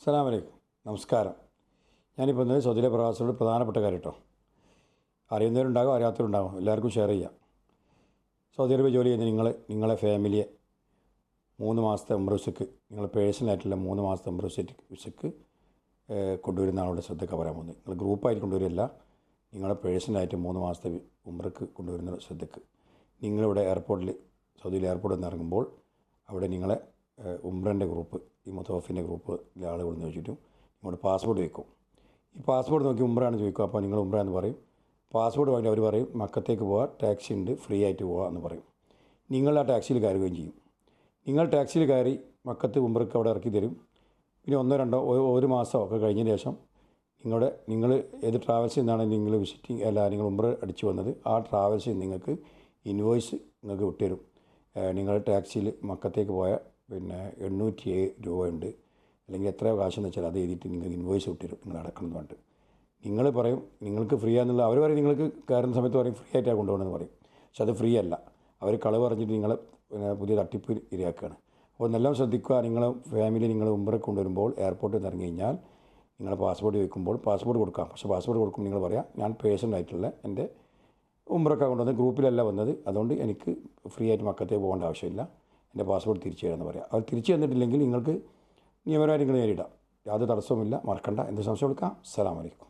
അസ്സലാമു അലൈക്കും. നമസ്കാരം. ഞാനിപ്പോൾ ഇന്ന് സൗദിയിലെ പ്രവാസികളുടെ പ്രധാനപ്പെട്ട കാര്യം കേട്ടോ. അറിയുന്നവരുണ്ടാകും, അറിയാത്തവരുണ്ടാകും, എല്ലാവർക്കും ഷെയർ ചെയ്യാം. സൗദി അറേബ്യ ജോലി ചെയ്യുന്ന നിങ്ങളെ ഫാമിലിയെ 3 മാസത്തെ ഉംറ വിസയ്ക്ക്, നിങ്ങൾ പേഴ്സണലായിട്ടുള്ള 3 മാസത്തെ ഉംറ വിസയ്ക്ക് കൊണ്ടുവരുന്ന ആളുടെ ശ്രദ്ധയ്ക്ക് പറയാൻ പോകുന്നത്. നിങ്ങൾ ഗ്രൂപ്പായിട്ട് കൊണ്ടുവരില്ല, നിങ്ങളെ പേഴ്സണലായിട്ട് 3 മാസത്തെ ഉംറയ്ക്ക് കൊണ്ടുവരുന്ന ശ്രദ്ധയ്ക്ക്. നിങ്ങളിവിടെ എയർപോർട്ടിൽ, സൗദിയിലെ എയർപോർട്ടിൽ നിന്ന് ഇറങ്ങുമ്പോൾ അവിടെ നിങ്ങളെ ഉംറൻ്റെ ഗ്രൂപ്പ്, ഈ മുത്തവഫിൻ്റെ ഗ്രൂപ്പിലെ ആളുകൾ എന്ന് ചോദിച്ചിട്ടും നിങ്ങളുടെ പാസ്പോർട്ട് ചോദിക്കും. ഈ പാസ്പോർട്ട് നോക്കി ഉംറയാണ് ചോദിക്കുക. അപ്പോൾ നിങ്ങൾ ഉംറ എന്ന് പറയും. പാസ്പോർട്ട് വാങ്ങി അവർ പറയും മക്കത്തേക്ക് പോകാൻ ടാക്സി ഉണ്ട്, ഫ്രീ ആയിട്ട് പോകാം എന്ന് പറയും. നിങ്ങൾ ആ ടാക്സിയിൽ കയറുകയും ചെയ്യും. നിങ്ങൾ ടാക്സിയിൽ കയറി മക്കത്ത് ഉംറയ്ക്ക് അവിടെ ഇറക്കി തരും. പിന്നെ 1-2 മാസമോ ഒക്കെ കഴിഞ്ഞതിന് ശേഷം നിങ്ങൾ ഏത് ട്രാവൽസിൽ നിന്നാണ് നിങ്ങൾ നിങ്ങൾ ഉംറ അടിച്ചു വന്നത്, ആ ട്രാവൽസിൽ നിങ്ങൾക്ക് ഇൻവോയ്സ് നിങ്ങൾക്ക് വിട്ടുതരും. നിങ്ങൾ ടാക്സിയിൽ മക്കത്തേക്ക് പോയ 807 രൂപയുണ്ട്, അല്ലെങ്കിൽ എത്ര കാശെന്ന് വെച്ചാൽ അത് എഴുതിയിട്ട് നിങ്ങൾക്ക് ഇൻവോയ്സ് വിട്ടുതരും, നിങ്ങൾ അടക്കണം എന്ന് പറഞ്ഞിട്ട്. നിങ്ങൾ പറയും നിങ്ങൾക്ക് ഫ്രീ ആണെന്നുള്ള, അവർ പറയും നിങ്ങൾക്ക് കയറുന്ന സമയത്ത് പറയും ഫ്രീ ആയിട്ടാണ് കൊണ്ടുപോകണമെന്ന് പറയും. പക്ഷെ അത് ഫ്രീ അല്ല, അവർ കളവ് പറഞ്ഞിട്ട് നിങ്ങളെ പുതിയ തട്ടിപ്പ് ഇരയാക്കുകയാണ്. അപ്പോൾ എന്നെല്ലാം ശ്രദ്ധിക്കുക. നിങ്ങൾ ഫാമിലി നിങ്ങൾ ഉംറയ്ക്ക് കൊണ്ടുവരുമ്പോൾ എയർപോർട്ടിൽ നിന്ന് ഇറങ്ങി കഴിഞ്ഞാൽ നിങ്ങൾ പാസ്പോർട്ട് ചോദിക്കുമ്പോൾ പാസ്പോർട്ട് കൊടുക്കാം. പക്ഷേ പാസ്പോർട്ട് കൊടുക്കുമ്പോൾ നിങ്ങൾ പറയാം ഞാൻ പേഴ്സണലായിട്ടുള്ള എൻ്റെ ഉംറയ്ക്കാണ് കൊണ്ടുവന്നത്, ഗ്രൂപ്പിലല്ല വന്നത്, അതുകൊണ്ട് എനിക്ക് ഫ്രീ ആയിട്ട് മക്കത്തേക്ക് പോകേണ്ട ആവശ്യമില്ല, എൻ്റെ പാസ്പോർട്ട് തിരിച്ചു തരാമെന്ന് പറയാം. അവർ തിരിച്ചു തന്നിട്ടില്ലെങ്കിൽ നിങ്ങൾക്ക് നിയമപരമായി നിങ്ങൾ നേരിടാം. യാതൊരു തടസ്സവുമില്ല. മറക്കണ്ട. എന്ത് സംശയം എടുക്കാം. അസ്സലാമു അലൈക്കും.